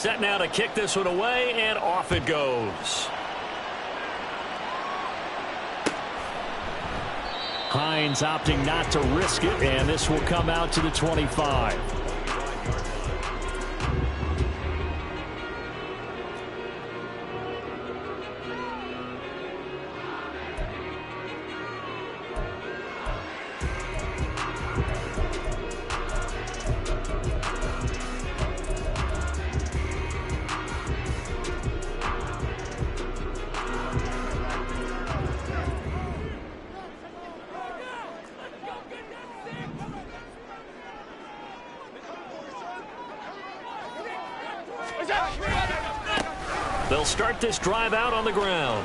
Set now to kick this one away, and off it goes. Hines opting not to risk it, and this will come out to the 25. They'll start this drive out on the ground.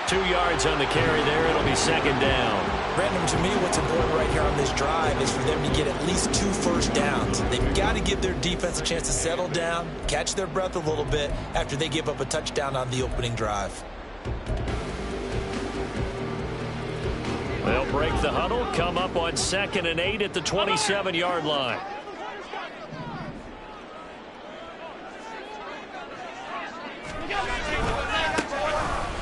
2 yards on the carry there. It'll be second down. Brandon, to me, what's important right here on this drive is for them to get at least 2 first downs. They've got to give their defense a chance to settle down, catch their breath a little bit after they give up a touchdown on the opening drive. They'll break the huddle, come up on 2nd and 8 at the 27-yard line.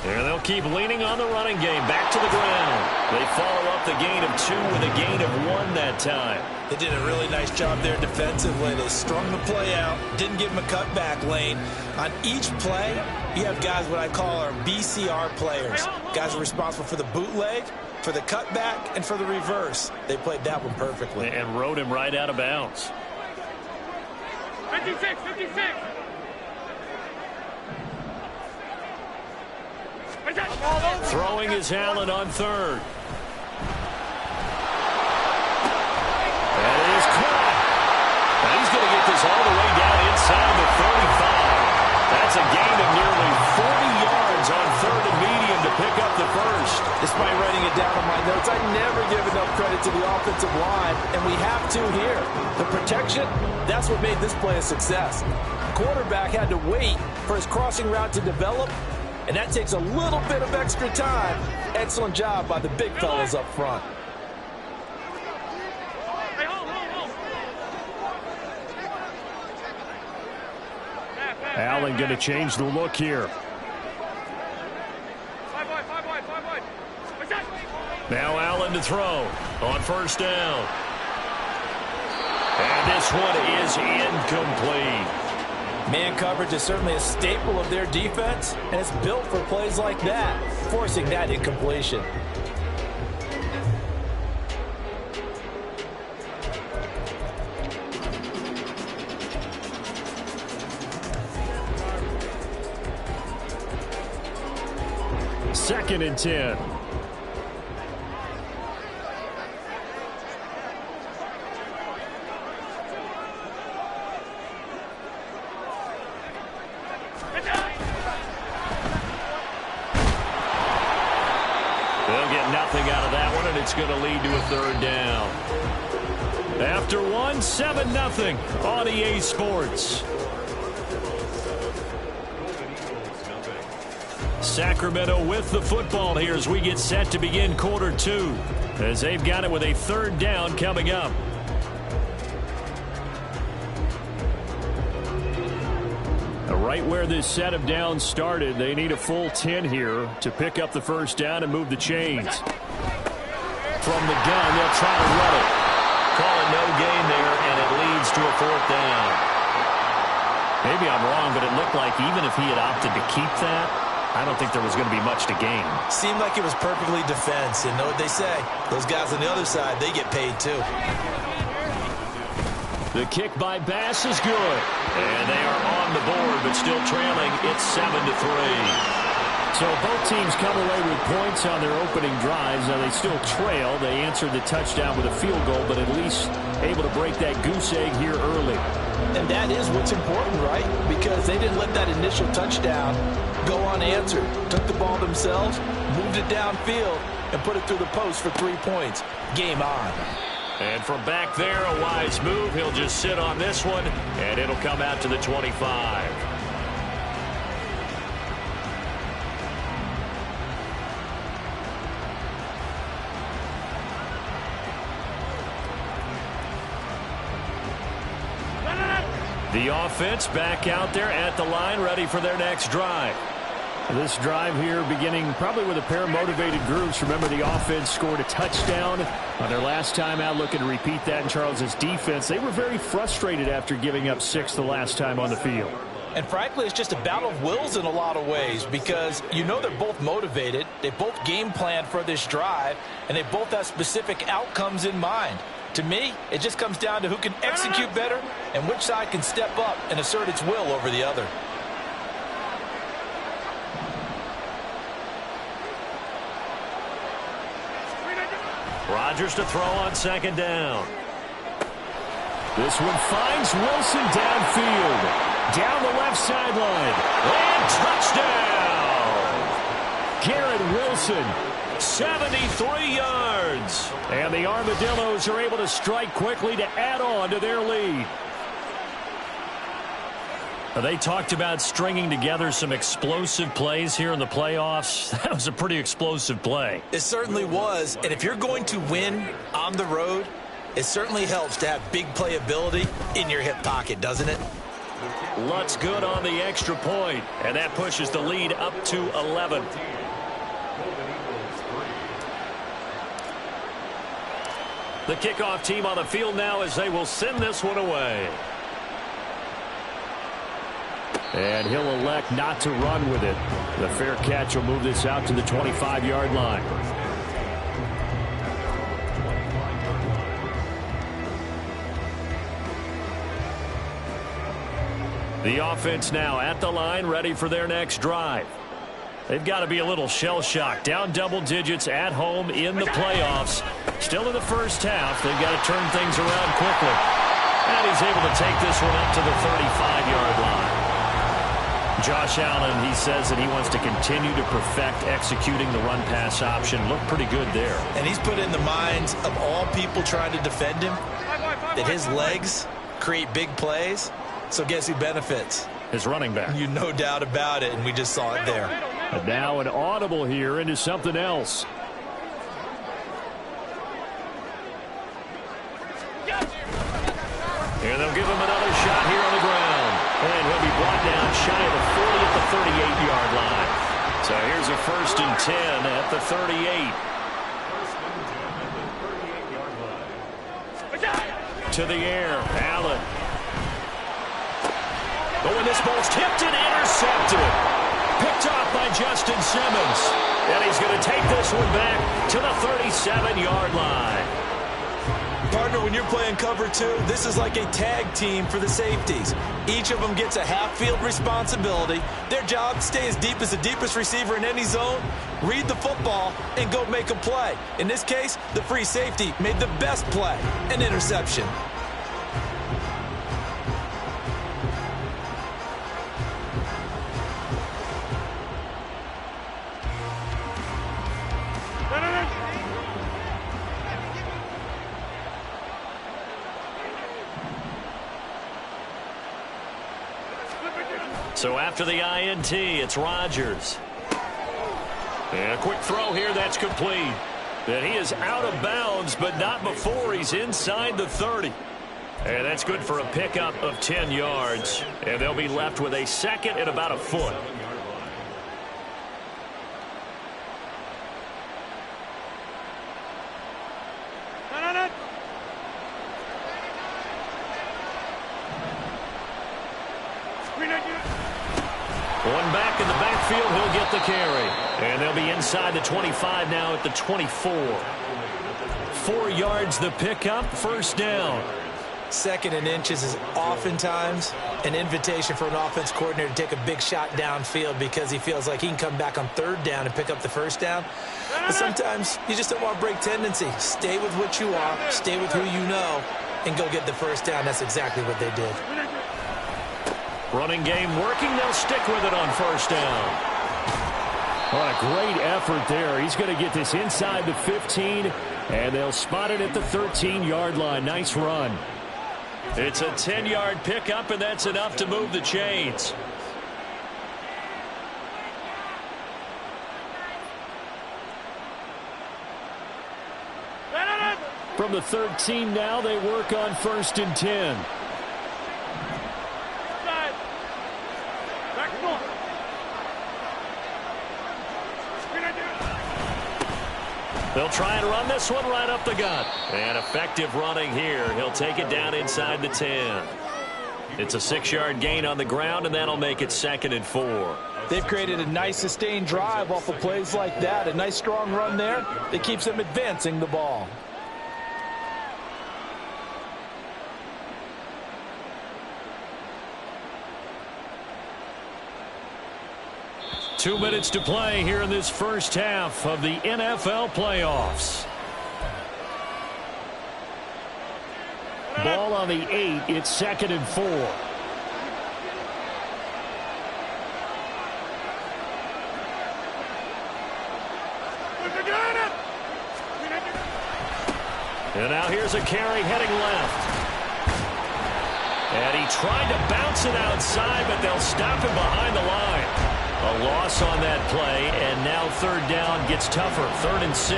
And they'll keep leaning on the running game. Back to the ground. They follow up the gain of 2 with a gain of 1 that time. They did a really nice job there defensively. They strung the play out, didn't give them a cutback lane. On each play, you have guys what I call our BCR players. Guys are responsible for the bootleg, for the cutback, and for the reverse. They played that one perfectly. And rode him right out of bounds. 56, 56. Throwing is Allen on 3rd. And it is caught. And he's going to get this all the way down inside the 35. That's a gain of nearly 40 yards on 3rd and medium to pick up the first. Despite writing it down on my notes, I never give enough credit to the offensive line, and we have to here. The protection, that's what made this play a success. Quarterback had to wait for his crossing route to develop, and that takes a little bit of extra time. Excellent job by the big fellas up front. Allen going to change the look here. Now Allen to throw on 1st down. And this one is incomplete. Man coverage is certainly a staple of their defense, and it's built for plays like that, forcing that incompletion. Second and 10. It's going to lead to a 3rd down. After 1, 7-0 on EA Sports. Sacramento with the football here as we get set to begin quarter 2. As they've got it with a 3rd down coming up. Right where this set of downs started, they need a full 10 here to pick up the 1st down and move the chains. From the gun, they'll try to run it. Call it no gain there, and it leads to a 4th down. Maybe I'm wrong, but it looked like even if he had opted to keep that, I don't think there was going to be much to gain. Seemed like it was perfectly defense, and know what they say. Those guys on the other side, they get paid too. The kick by Bass is good. And they are on the board, but still trailing. It's 7-3. So both teams come away with points on their opening drives. Now they still trail. They answered the touchdown with a field goal, but at least able to break that goose egg here early. And that is what's important, right? Because they didn't let that initial touchdown go unanswered. Took the ball themselves, moved it downfield, and put it through the post for 3 points. Game on. And from back there, a wise move. He'll just sit on this one, and it'll come out to the 25. The offense back out there at the line, ready for their next drive. This drive here beginning probably with a pair of motivated groups. Remember, the offense scored a touchdown on their last time out, looking to repeat that in Charles's defense. They were very frustrated after giving up 6 the last time on the field. And frankly, it's just a battle of wills in a lot of ways because you know they're both motivated. They both game plan for this drive, and they both have specific outcomes in mind. To me, it just comes down to who can execute better and which side can step up and assert its will over the other. Rodgers to throw on second down. This one finds Wilson downfield. Down the left sideline. And touchdown! Garrett Wilson, 73 yards. And the Armadillos are able to strike quickly to add on to their lead. They talked about stringing together some explosive plays here in the playoffs. That was a pretty explosive play. It certainly was. And if you're going to win on the road, it certainly helps to have big playability in your hip pocket, doesn't it? Lutz good on the extra point, and that pushes the lead up to 11. The kickoff team on the field now as they will send this one away. And he'll elect not to run with it. The fair catch will move this out to the 25-yard line. The offense now at the line, ready for their next drive. They've got to be a little shell-shocked. Down double digits at home in the playoffs. Still in the first half. They've got to turn things around quickly. And he's able to take this one up to the 35-yard line. Josh Allen, he says that he wants to continue to perfect executing the run-pass option. Looked pretty good there. And he's put in the minds of all people trying to defend him that his legs create big plays. So guess who benefits? His running back. You no doubt about it, and we just saw it there. And now an audible here into something else. And they'll give him another shot here on the ground. And he'll be brought down shy of the 40 at the 38-yard line. So here's a 1st and 10 at the 38. To the air, Allen. But when this ball's tipped and intercepted. Picked off by Justin Simmons. And he's going to take this one back to the 37-yard line. Partner, when you're playing cover 2, this is like a tag team for the safeties. Each of them gets a half-field responsibility. Their job, stay as deep as the deepest receiver in any zone, read the football, and go make a play. In this case, the free safety made the best play, an interception. So after the INT, it's Rodgers. And a quick throw here, that's complete. And he is out of bounds, but not before he's inside the 30. And that's good for a pickup of 10 yards. And they'll be left with a second and about a foot. One back in the backfield, he'll get the carry. And they'll be inside the 25 now at the 24. 4 yards the pickup, 1st down. 2nd and inches is oftentimes an invitation for an offense coordinator to take a big shot downfield because he feels like he can come back on 3rd down and pick up the 1st down. But sometimes you just don't want to break tendency. Stay with what you are, stay with who you know, and go get the 1st down. That's exactly what they did. Running game working. They'll stick with it on 1st down. What a great effort there. He's going to get this inside the 15, and they'll spot it at the 13-yard line. Nice run. It's a 10-yard pickup, and that's enough to move the chains. From the 13 now, they work on 1st and 10. They'll try and run this one right up the gut. And effective running here. He'll take it down inside the 10. It's a 6-yard gain on the ground, and that'll make it 2nd and 4. They've created a nice sustained drive off of plays like that. A nice strong run there that keeps them advancing the ball. Two minutes to play here in this first half of the NFL playoffs. Ball on the 8. It's 2nd and 4. And now here's a carry heading left. And he tried to bounce it outside, but they'll stop him behind the line. A loss on that play, and now 3rd down gets tougher. 3rd and 6.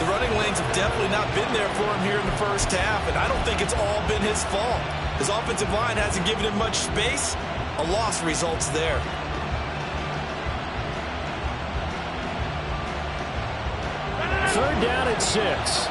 The running lanes have definitely not been there for him here in the first half, and I don't think it's all been his fault. His offensive line hasn't given him much space. A loss results there. Third down at 6.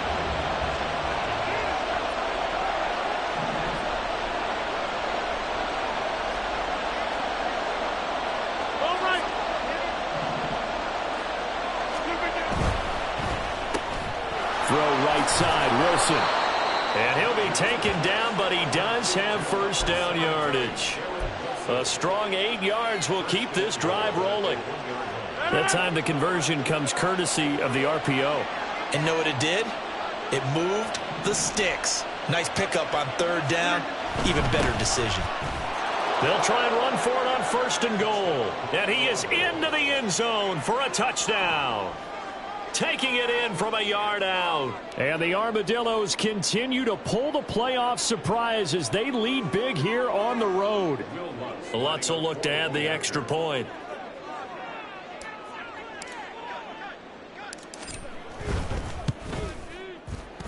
Throw right side, Wilson. And he'll be taken down, but he does have first down yardage. A strong 8 yards will keep this drive rolling. That time the conversion comes courtesy of the RPO. And know what it did? It moved the sticks. Nice pickup on 3rd down. Even better decision. They'll try and run for it on 1st and goal. And he is into the end zone for a touchdown. Taking it in from a yard out. And the Armadillos continue to pull the playoff surprise as they lead big here on the road. Lutz will look to add the extra point.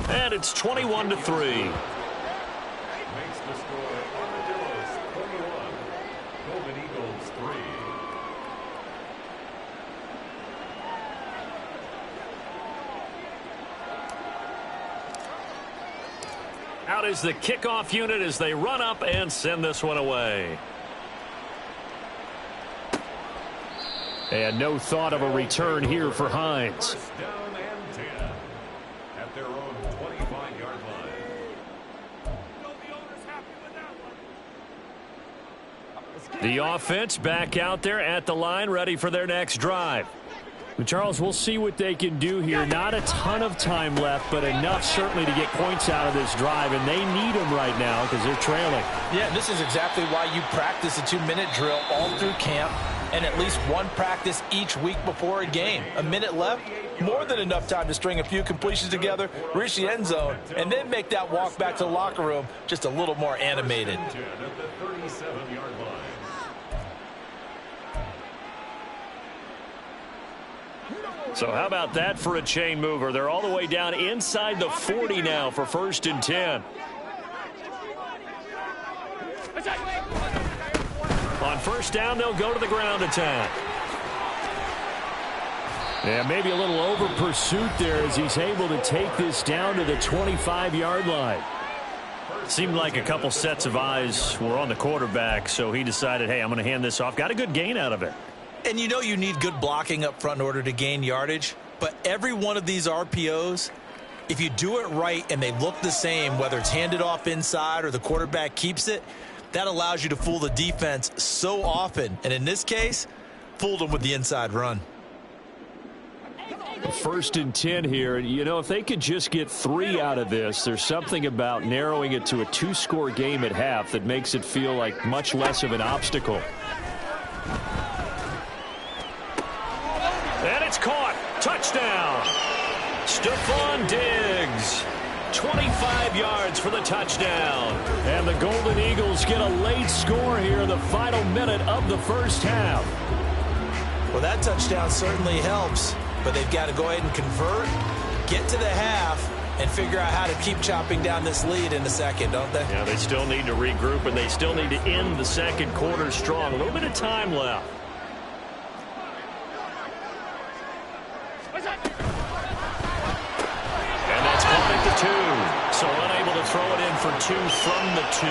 And it's 21-3. Out is the kickoff unit as they run up and send this one away. And no thought of a return here for Hines. Down and 10 at their own 25-yard line. The offense back out there at the line, ready for their next drive. Charles, we'll see what they can do here. Not a ton of time left, but enough certainly to get points out of this drive, and they need them right now because they're trailing. Yeah, this is exactly why you practice a 2-minute drill all through camp and at least one practice each week before a game. A minute left, more than enough time to string a few completions together, reach the end zone, and then make that walk back to the locker room just a little more animated. At the 37-yard line. So how about that for a chain mover? They're all the way down inside the 40 now for 1st and 10. On 1st down, they'll go to the ground attack. And maybe a little over pursuit there as he's able to take this down to the 25-yard line. Seemed like a couple sets of eyes were on the quarterback, so he decided, hey, I'm going to hand this off. Got a good gain out of it. And you know you need good blocking up front in order to gain yardage. But every one of these RPOs, if you do it right and they look the same, whether it's handed off inside or the quarterback keeps it, that allows you to fool the defense so often. And in this case, fooled them with the inside run. 1st and 10 here. You know, if they could just get 3 out of this, there's something about narrowing it to a 2-score game at half that makes it feel like much less of an obstacle. And it's caught. Touchdown. Stephon Diggs. 25 yards for the touchdown. And the Golden Eagles get a late score here in the final minute of the first half. Well, that touchdown certainly helps, but they've got to go ahead and convert, get to the half, and figure out how to keep chopping down this lead in the second, don't they? Yeah, they still need to regroup, and they still need to end the second quarter strong. A little bit of time left. the 2. So unable to throw it in for 2 from the 2.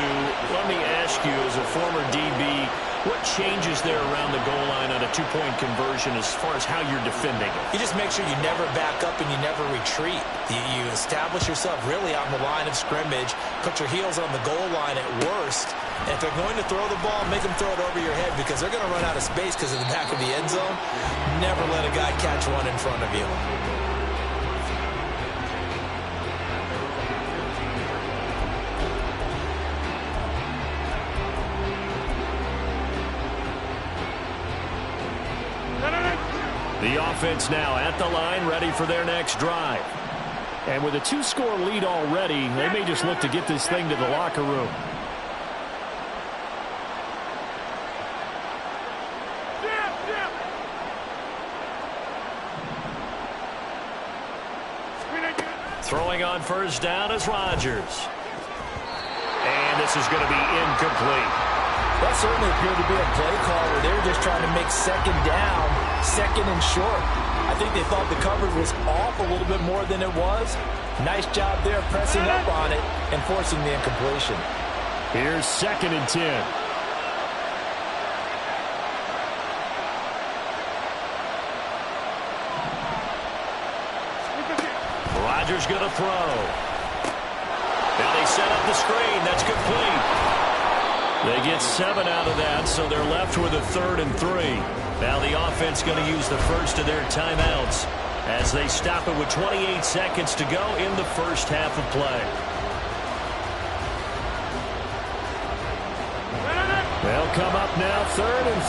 Let me ask you, as a former DB, what changes there around the goal line on a 2-point conversion as far as how you're defending it? You just make sure you never back up and you never retreat. You establish yourself really on the line of scrimmage, put your heels on the goal line at worst, and if they're going to throw the ball, make them throw it over your head because they're going to run out of space because of the back of the end zone. Never let a guy catch one in front of you. The offense now at the line, ready for their next drive. And with a 2-score lead already, they may just look to get this thing to the locker room. Throwing on first down is Rodgers. And this is going to be incomplete. That certainly appeared to be a play call where they were just trying to make second down, second and short. I think they thought the coverage was off a little bit more than it was. Nice job there pressing up on it and forcing the incompletion. Here's 2nd and 10. Rodgers going to throw. Now they set up the screen. That's complete. They get 7 out of that, so they're left with a 3rd and 3. Now the offense going to use the first of their timeouts as they stop it with 28 seconds to go in the first half of play. They'll come up now 3rd and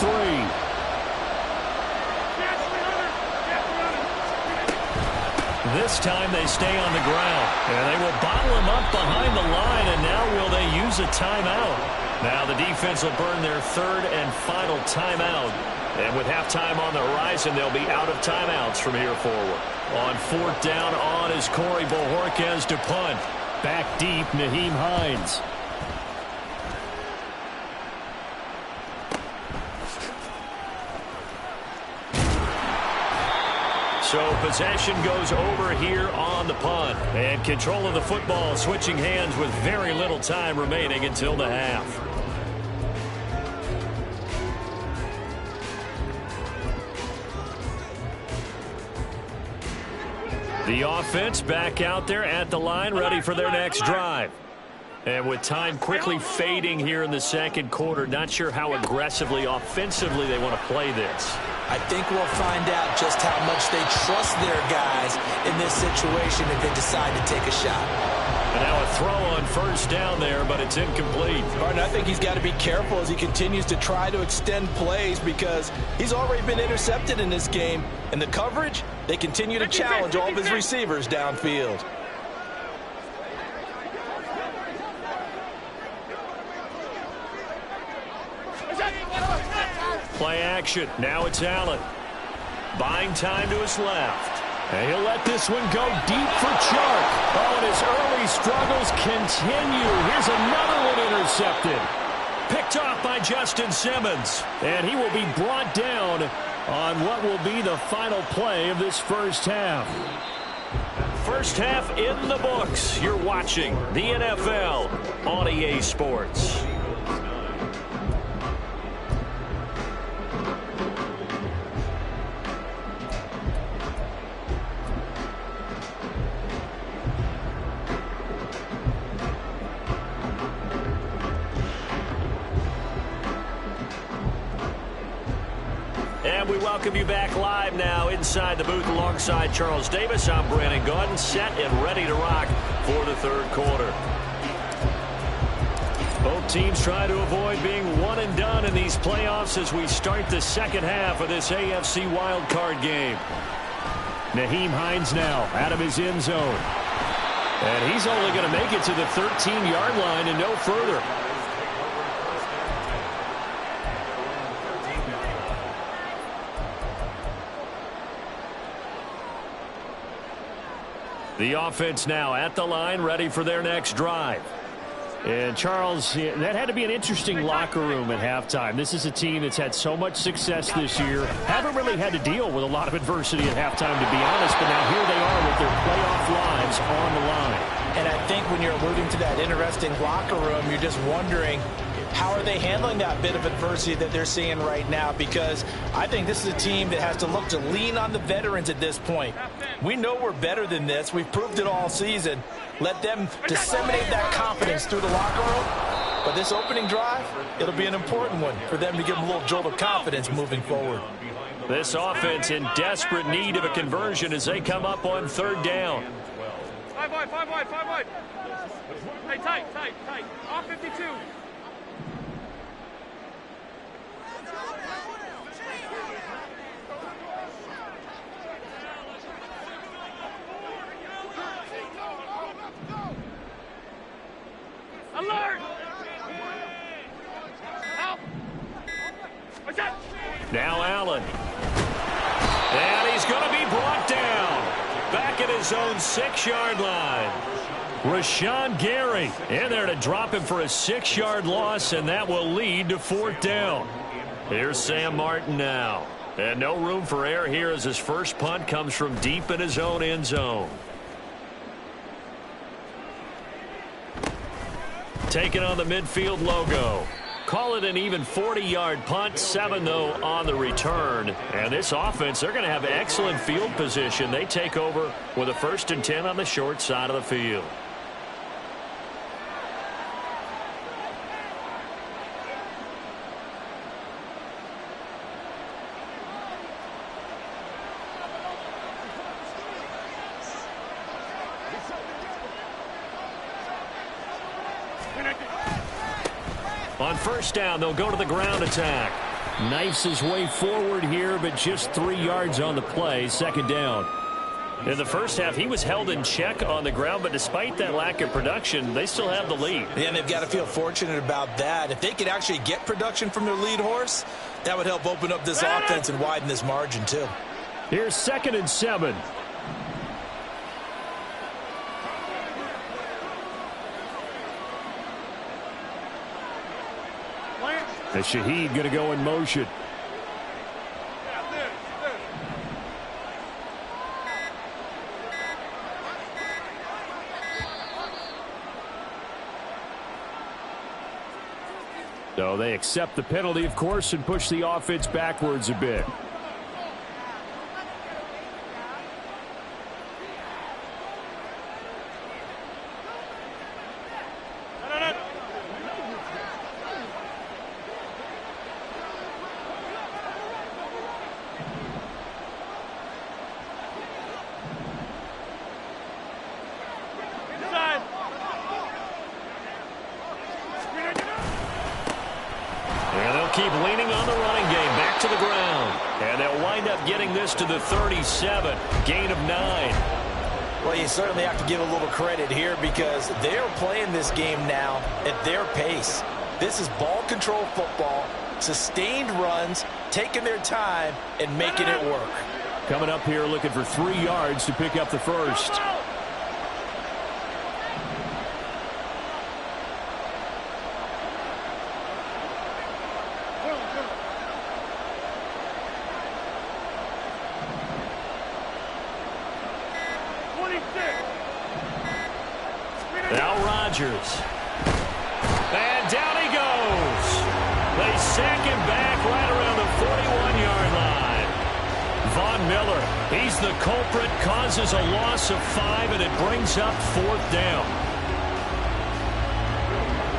3. This time they stay on the ground, and they will bottle him up behind the line, and now will they use a timeout? Now the defense will burn their 3rd and final timeout. And with halftime on the horizon, they'll be out of timeouts from here forward. On 4th down on is Corey Bojorquez to punt. Back deep, Nyheim Hines. So possession goes over here on the punt. And control of the football switching hands with very little time remaining until the half. The offense back out there at the line, ready for their next drive. And with time quickly fading here in the second quarter, not sure how aggressively, offensively they want to play this. I think we'll find out just how much they trust their guys in this situation if they decide to take a shot. And now a throw on first down there, but it's incomplete. Martin, I think he's got to be careful as he continues to try to extend plays because he's already been intercepted in this game. And the coverage, they continue to challenge all of his receivers downfield. Play action. Now it's Allen. Buying time to his left. And he'll let this one go deep for Chark. Oh, and his early struggles continue. Here's another one intercepted. Picked off by Justin Simmons. And he will be brought down on what will be the final play of this first half. First half in the books. You're watching the NFL on EA Sports. And we welcome you back live now inside the booth alongside Charles Davis. I'm Brandon Gaudin, set and ready to rock for the third quarter. Both teams try to avoid being one and done in these playoffs as we start the second half of this AFC wildcard game. Nyheim Hines now out of his end zone. And he's only going to make it to the 13-yard line and no further. The offense now at the line, ready for their next drive. And Charles, that had to be an interesting locker room at halftime. This is a team that's had so much success this year. Haven't really had to deal with a lot of adversity at halftime, to be honest. But now here they are with their playoff lives on the line. think when you're alluding to that interesting locker room, you're just wondering, how are they handling that bit of adversity that they're seeing right now? Because I think this is a team that has to look to lean on the veterans at this point. We know we're better than this. We've proved it all season. Let them disseminate that confidence through the locker room. But this opening drive, it'll be an important one for them to give them a little jolt of confidence moving forward. This offense in desperate need of a conversion as they come up on third down. 5 wide. Hey, tight. Off 52. Alert! Help! What's that? Now Allen. And he's going to be brought down. Back at his own 6-yard line. Rashawn Gary in there to drop him for a 6-yard loss, and that will lead to fourth down. Here's Sam Martin now. And no room for error here as his first punt comes from deep in his own end zone. Taking on the midfield logo. Call it an even 40-yard punt, 7 though on the return. And this offense, they're going to have excellent field position. They take over with a 1st and 10 on the short side of the field. On first down, they'll go to the ground attack. Knifes his way forward here, but just 3 yards on the play. Second down. In the first half, he was held in check on the ground, but despite that lack of production, they still have the lead. Yeah, and they've got to feel fortunate about that. If they could actually get production from their lead horse, that would help open up this offense and widen this margin too. Here's 2nd and 7. And Shaheed going to go in motion. So they accept the penalty, of course, and push the offense backwards a bit. Keep leaning on the running game. Back to the ground. And they'll wind up getting this to the 37. Gain of 9. Well, you certainly have to give a little credit here because they're playing this game now at their pace. This is ball control football, sustained runs, taking their time, and making it work. Coming up here looking for 3 yards to pick up the first. Now Rodgers. And down he goes. They sack him back right around the 41-yard line. Von Miller, he's the culprit, causes a loss of 5, and it brings up 4th down.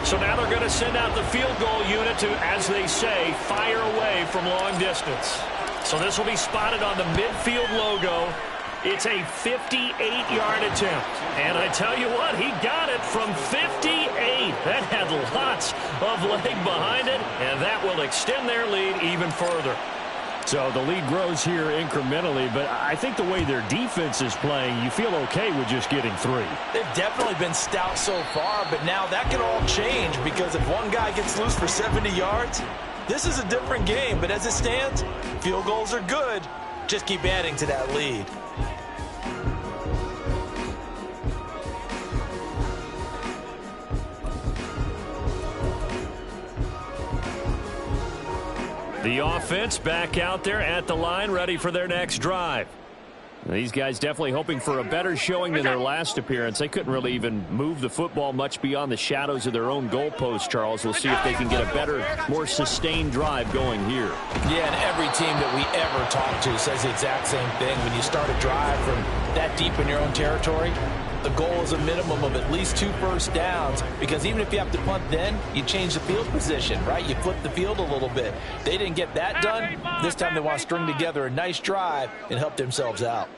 So now they're going to send out the field goal unit to, as they say, fire away from long distance. So this will be spotted on the midfield logo. It's a 58-yard attempt. And I tell you what, he got it from 58. That had lots of leg behind it, and that will extend their lead even further. So the lead grows here incrementally, but I think the way their defense is playing, you feel okay with just getting 3. They've definitely been stout so far, but now that can all change because if one guy gets loose for 70 yards, this is a different game. But as it stands, field goals are good. Just keep adding to that lead. The offense back out there at the line, ready for their next drive. These guys definitely hoping for a better showing than their last appearance. They couldn't really even move the football much beyond the shadows of their own goalpost, Charles. We'll see if they can get a better, more sustained drive going here. Yeah, and every team that we ever talk to says the exact same thing. When you start a drive from that deep in your own territory, the goal is a minimum of at least 2 first downs, because even if you have to punt then, you change the field position, right? You flip the field a little bit. They didn't get that done. This time they want to string together a nice drive and help themselves out.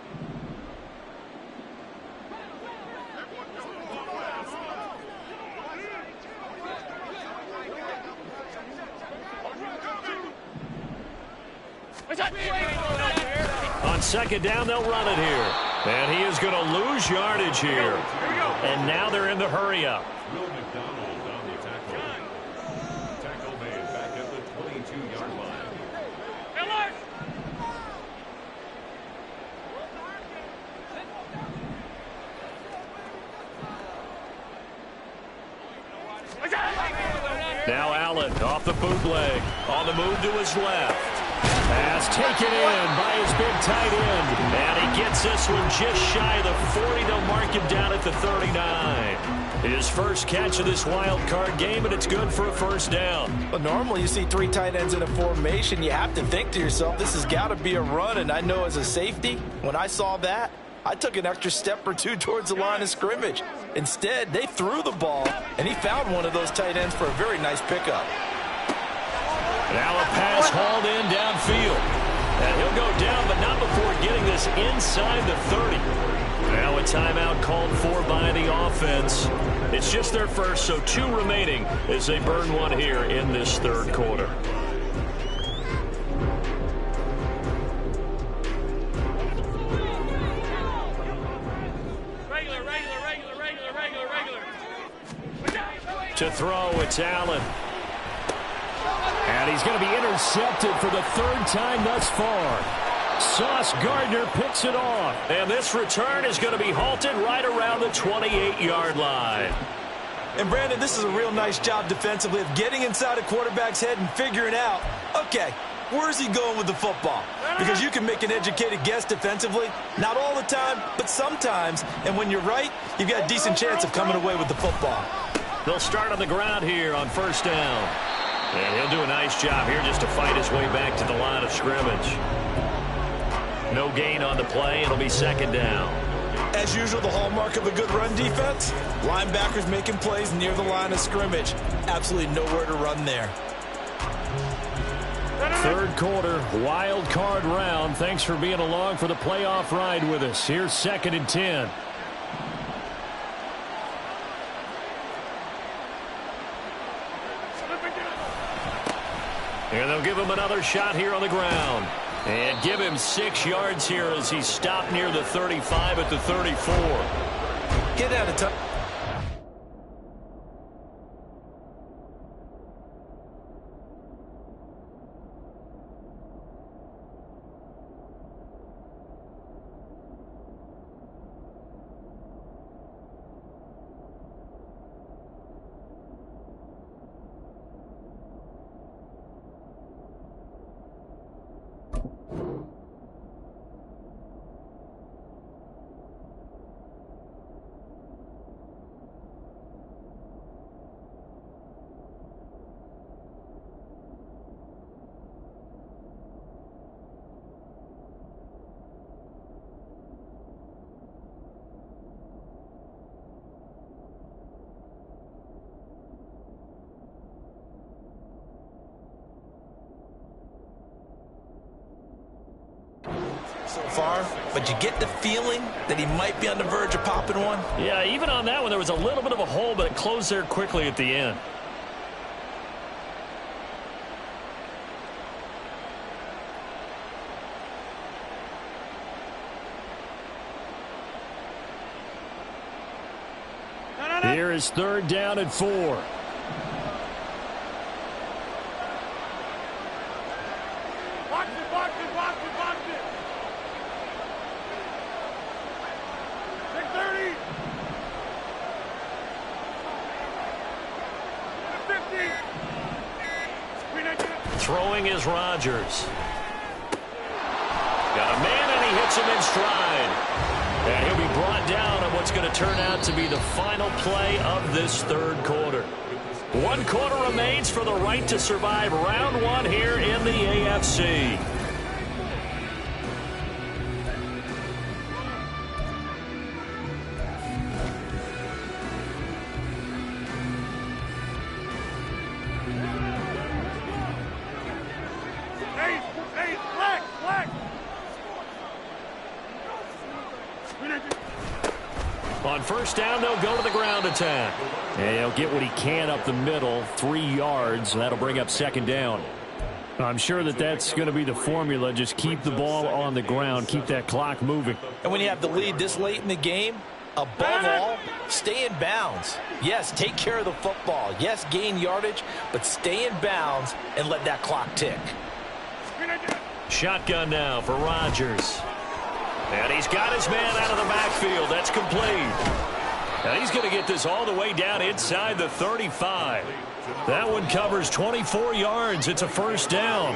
On second down, they'll run it here. And he is going to lose yardage here. And now they're in the hurry-up. Will McDonald on the tackle. Tackle made back at the 22-yard line. Now Allen off the bootleg. On the move to his left. Pass taken in by his big tight end. And he gets this one just shy of the 40. They'll mark him down at the 39. His first catch of this wild card game, and it's good for a first down. But normally you see 3 tight ends in a formation. You have to think to yourself, this has got to be a run. And I know as a safety, when I saw that, I took an extra step or 2 towards the line of scrimmage. Instead, they threw the ball, and he found one of those tight ends for a very nice pickup. Now a pass hauled in downfield. And he'll go down, but not before getting this inside the 30. Now a timeout called for by the offense. It's just their first, so 2 remaining as they burn one here in this third quarter. To throw, it's Allen. And he's going to be intercepted for the 3rd time thus far. Sauce Gardner picks it off. And this return is going to be halted right around the 28-yard line. And, Brandon, this is a real nice job defensively of getting inside a quarterback's head and figuring out, okay, where's he going with the football? Because you can make an educated guess defensively. Not all the time, but sometimes. And when you're right, you've got a decent chance of coming away with the football. They'll start on the ground here on first down. And he'll do a nice job here just to fight his way back to the line of scrimmage. No gain on the play. It'll be second down. As usual, the hallmark of a good run defense, linebackers making plays near the line of scrimmage. Absolutely nowhere to run there. Third quarter, wild card round. Thanks for being along for the playoff ride with us. Here's 2nd and 10. And they'll give him another shot here on the ground. And give him 6 yards here as he's stopped near the 35 at the 34. Get out of time. So far, but you get the feeling that he might be on the verge of popping one. Yeah, even on that one, there was a little bit of a hole, but it closed there quickly at the end. Here is 3rd down and 4. Throwing is Rodgers. Got a man, and he hits him in stride. And he'll be brought down on what's going to turn out to be the final play of this third quarter. 1 quarter remains for the right to survive round 1 here in the AFC. Hey, black. On first down, they'll go to the ground attack. And he'll get what he can up the middle, 3 yards, and that'll bring up second down. I'm sure that's going to be the formula. Just keep the ball on the ground, keep that clock moving. And when you have the lead this late in the game, above all, stay in bounds. Yes, take care of the football. Yes, gain yardage, but stay in bounds and let that clock tick. Shotgun now for Rodgers. And he's got his man out of the backfield. That's complete. And he's going to get this all the way down inside the 35. That one covers 24 yards. It's a first down.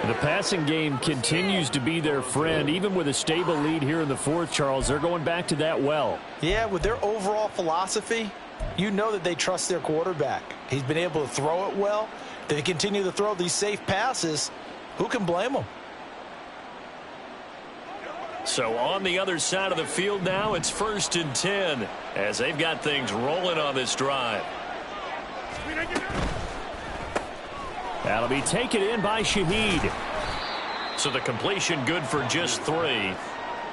The passing game continues to be their friend. Even with a stable lead here in the fourth, Charles, they're going back to that well. Yeah, with their overall philosophy, you know that they trust their quarterback. He's been able to throw it well. They continue to throw these safe passes. Who can blame them? So on the other side of the field now, it's 1st and 10 as they've got things rolling on this drive. That'll be taken in by Shaheed. So the completion good for just 3.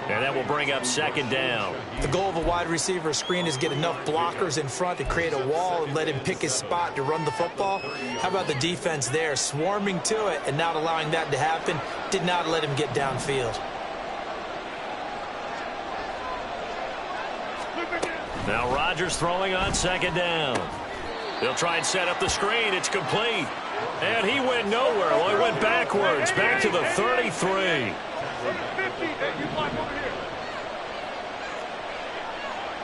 And that will bring up second down. The goal of a wide receiver screen is get enough blockers in front to create a wall and let him pick his spot to run the football. How about the defense there, swarming to it and not allowing that to happen? Did not let him get downfield. Now Rodgers throwing on second down. They'll try and set up the screen. It's complete. And he went nowhere. Well, he went backwards, back to the 33. 50, hey, you block over here.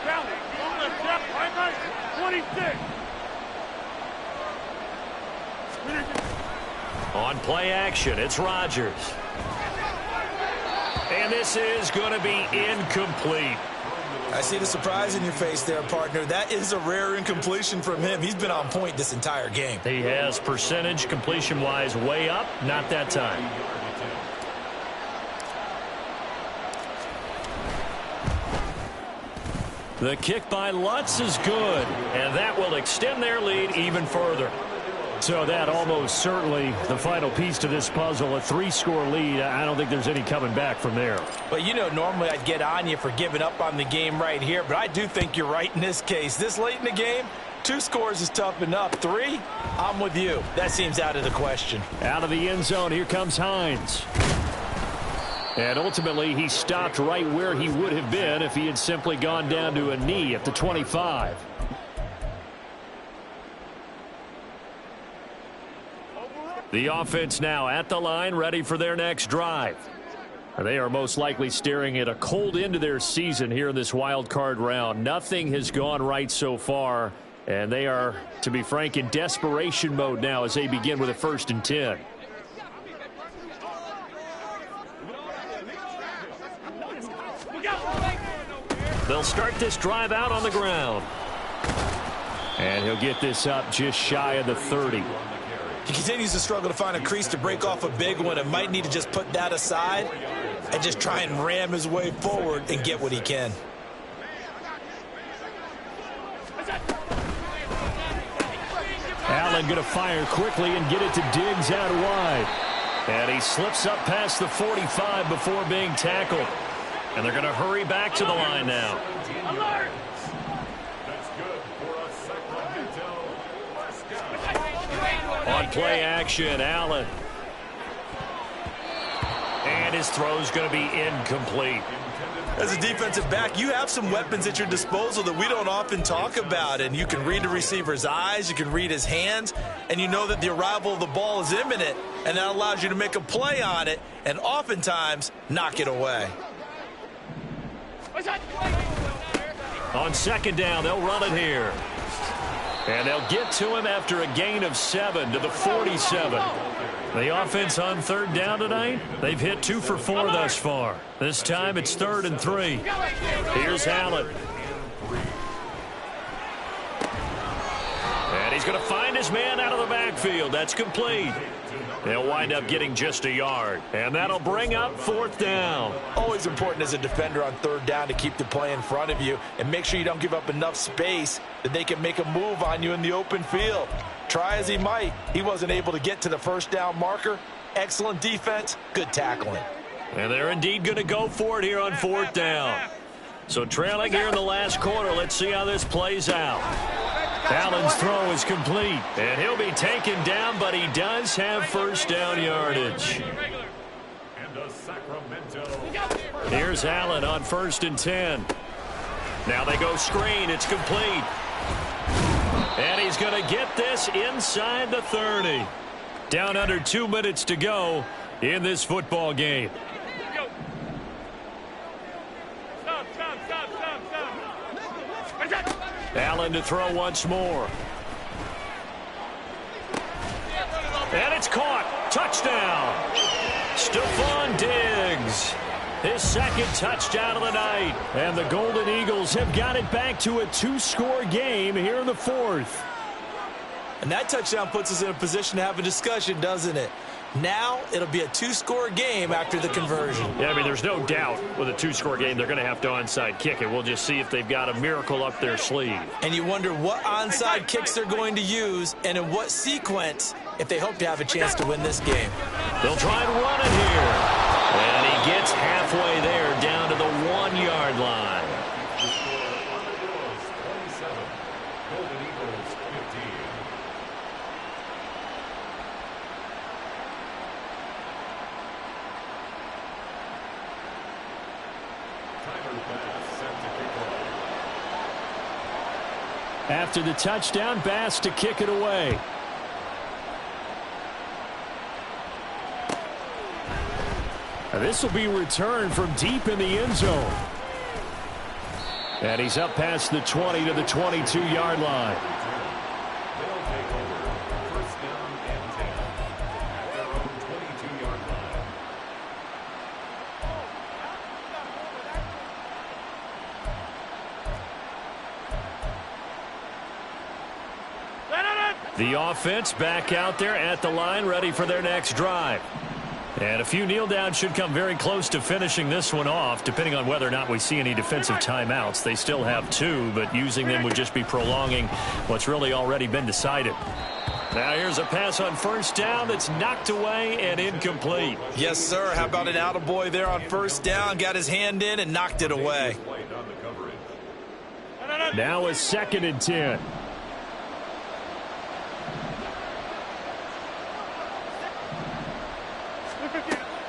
Down, on the left, right, 26. On play action, it's Rodgers. And this is going to be incomplete. I see the surprise in your face there, partner. That is a rare incompletion from him. He's been on point this entire game. He has percentage completion-wise way up, not that time. The kick by Lutz is good, and that will extend their lead even further. So that almost certainly the final piece to this puzzle, a 3-score lead. I don't think there's any coming back from there. But, you know, normally I'd get on you for giving up on the game right here, but I do think you're right in this case. This late in the game, 2 scores is tough enough. 3, I'm with you. That seems out of the question. Out of the end zone, here comes Hines. And ultimately, he stopped right where he would have been if he had simply gone down to a knee at the 25. The offense now at the line, ready for their next drive. They are most likely staring at a cold end to their season here in this wild card round. Nothing has gone right so far, and they are, to be frank, in desperation mode now as they begin with a 1st and 10. They'll start this drive out on the ground. And he'll get this up just shy of the 30. He continues to struggle to find a crease to break off a big one and might need to just put that aside and just try and ram his way forward and get what he can. Allen going to fire quickly and get it to Diggs out wide. And he slips up past the 45 before being tackled. And they're going to hurry back to the line now. Alert! On play action, Allen. And his throw's going to be incomplete. As a defensive back, you have some weapons at your disposal that we don't often talk about. And you can read the receiver's eyes, you can read his hands, and you know that the arrival of the ball is imminent. And that allows you to make a play on it and oftentimes knock it away. On second down, they'll run it here. And they'll get to him after a gain of 7 to the 47. The offense on third down tonight, they've hit 2 for 4 thus far. This time it's 3rd and 3. Here's Allen. And he's going to find his man out of the backfield. That's complete. They'll wind up getting just a yard. And that'll bring up 4th down. Always important as a defender on 3rd down to keep the play in front of you and make sure you don't give up enough space that they can make a move on you in the open field. Try as he might, he wasn't able to get to the 1st down marker. Excellent defense, good tackling. And they're indeed going to go for it here on 4th down. So trailing here in the last quarter, let's see how this plays out. Allen's throw is complete, and he'll be taken down, but he does have 1st down yardage. Here's Allen on 1st and 10. Now they go screen. It's complete. And he's going to get this inside the 30. Down under 2 minutes to go in this football game. Allen to throw once more. And it's caught. Touchdown. Stephon Diggs. His 2nd touchdown of the night. And the Golden Eagles have got it back to a 2-score game here in the 4th. And that touchdown puts us in a position to have a discussion, doesn't it? Now it'll be a 2-score game after the conversion. Yeah, I mean, there's no doubt with a 2-score game they're going to have to onside kick it. We'll just see if they've got a miracle up their sleeve. And you wonder what onside kicks they're going to use and in what sequence if they hope to have a chance to win this game. They'll try and run it here. And he gets halfway there down to the 1-yard line. After the touchdown, Bass to kick it away. This will be returned from deep in the end zone. And he's up past the 20 to the 22-yard line. They'll take over. 1st down and 10 at their own 22-yard line. The offense back out there at the line, ready for their next drive. And a few kneel downs should come very close to finishing this one off, depending on whether or not we see any defensive timeouts. They still have 2, but using them would just be prolonging what's really already been decided. Now here's a pass on 1st down that's knocked away and incomplete. Yes, sir. How about an attaboy there on 1st down? Got his hand in and knocked it away. Now a 2nd and 10.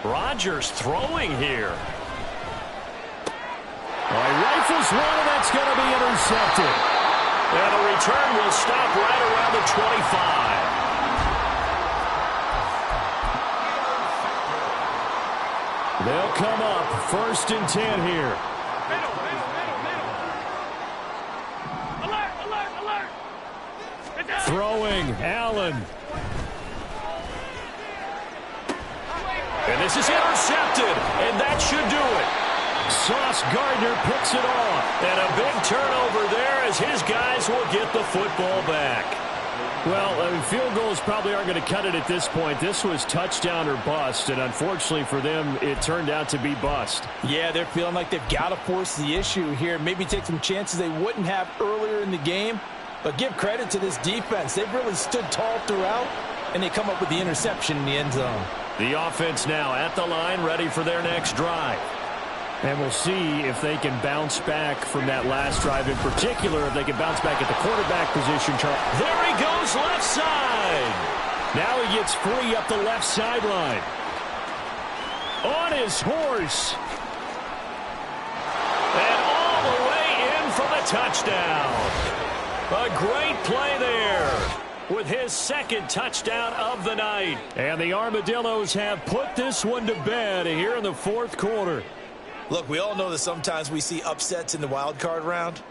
Rodgers throwing here. He rifles one, and that's going to be intercepted. And the return will stop right around the 25. They'll come up 1st and 10 here. Throwing, Allen. And this is intercepted, and that should do it. Sauce Gardner picks it off. And a big turnover there as his guys will get the football back. Well, I mean, field goals probably aren't going to cut it at this point. This was touchdown or bust, and unfortunately for them, it turned out to be bust. Yeah, they're feeling like they've got to force the issue here. Maybe take some chances they wouldn't have earlier in the game. But give credit to this defense. They've really stood tall throughout, and they come up with the interception in the end zone. The offense now at the line, ready for their next drive. And we'll see if they can bounce back from that last drive in particular, if they can bounce back at the quarterback position. There he goes left side. Now he gets free up the left sideline. On his horse. And all the way in for the touchdown. A great play there with his 2nd touchdown of the night. And the Armadillos have put this one to bed here in the 4th quarter. Look, we all know that sometimes we see upsets in the wild card round.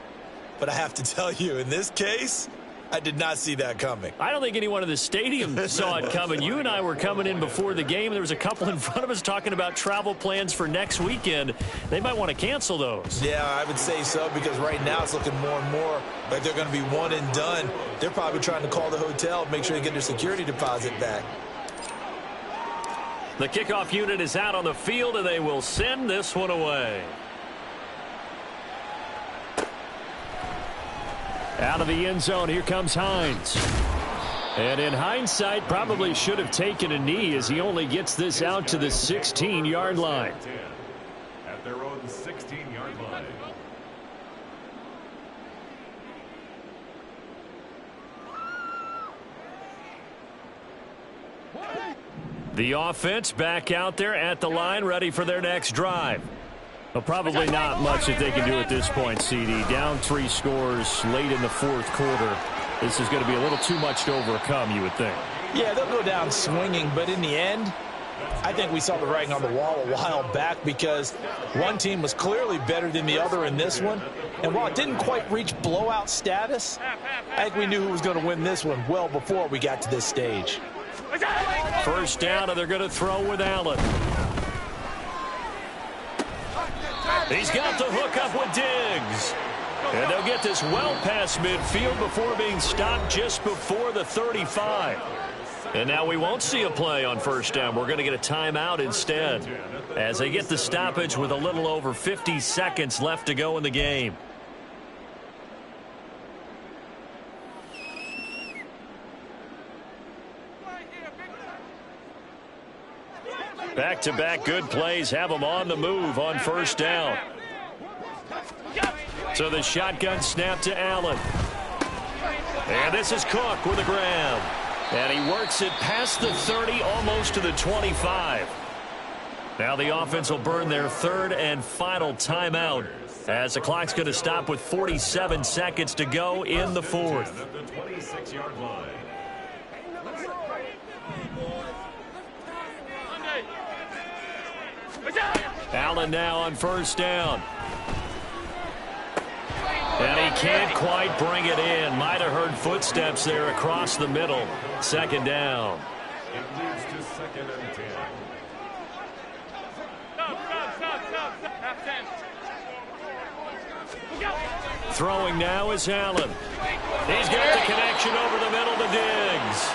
But I have to tell you, in this case, I did not see that coming. I don't think anyone in the stadium saw it coming. You and I were coming in before the game. There was a couple in front of us talking about travel plans for next weekend. They might want to cancel those. Yeah, I would say so, because right now it's looking more and more like they're going to be one and done. They're probably trying to call the hotel, make sure they get their security deposit back. The kickoff unit is out on the field, and they will send this one away. Out of the end zone, here comes Hines. And in hindsight, probably should have taken a knee as he only gets this out to the 16-yard line. At their own 16-yard line. The offense back out there at the line, ready for their next drive. Well, probably not much that they can do at this point, CD. Down 3 scores late in the fourth quarter. This is going to be a little too much to overcome, you would think. Yeah, they'll go down swinging, but in the end, I think we saw the writing on the wall a while back, because one team was clearly better than the other in this one. And while it didn't quite reach blowout status, I think we knew who was going to win this one well before we got to this stage. First down, and they're going to throw with Allen. He's got the hook up with Diggs. And they'll get this well past midfield before being stopped just before the 35. And now we won't see a play on first down. We're going to get a timeout instead, as they get the stoppage with a little over 50 seconds left to go in the game. Back-to-back good plays have them on the move on first down. So the shotgun snap to Allen. And this is Cook with a grab. And he works it past the 30, almost to the 25. Now the offense will burn their third and final timeout, as the clock's going to stop with 47 seconds to go in the fourth. At the 26-yard line. Allen now on first down. And he can't quite bring it in. Might have heard footsteps there across the middle. Second down. It leads to 2nd and 10. Throwing now is Allen. He's got the connection over the middle to Diggs.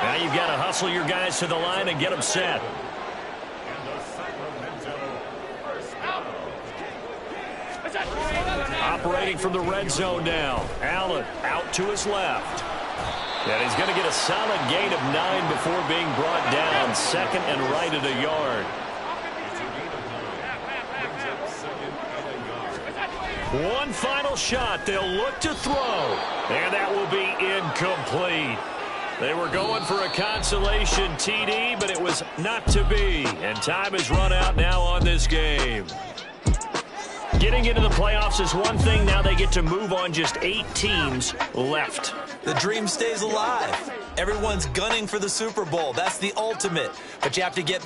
Now you've got to hustle your guys to the line and get them set. Operating from the red zone now. Allen out to his left. And he's going to get a solid gain of 9 before being brought down. Second and right at a yard. One final shot. They'll look to throw. And that will be incomplete. They were going for a consolation TD, but it was not to be. And time has run out now on this game. Getting into the playoffs is one thing. Now they get to move on. Just 8 teams left. The dream stays alive. Everyone's gunning for the Super Bowl. That's the ultimate. But you have to get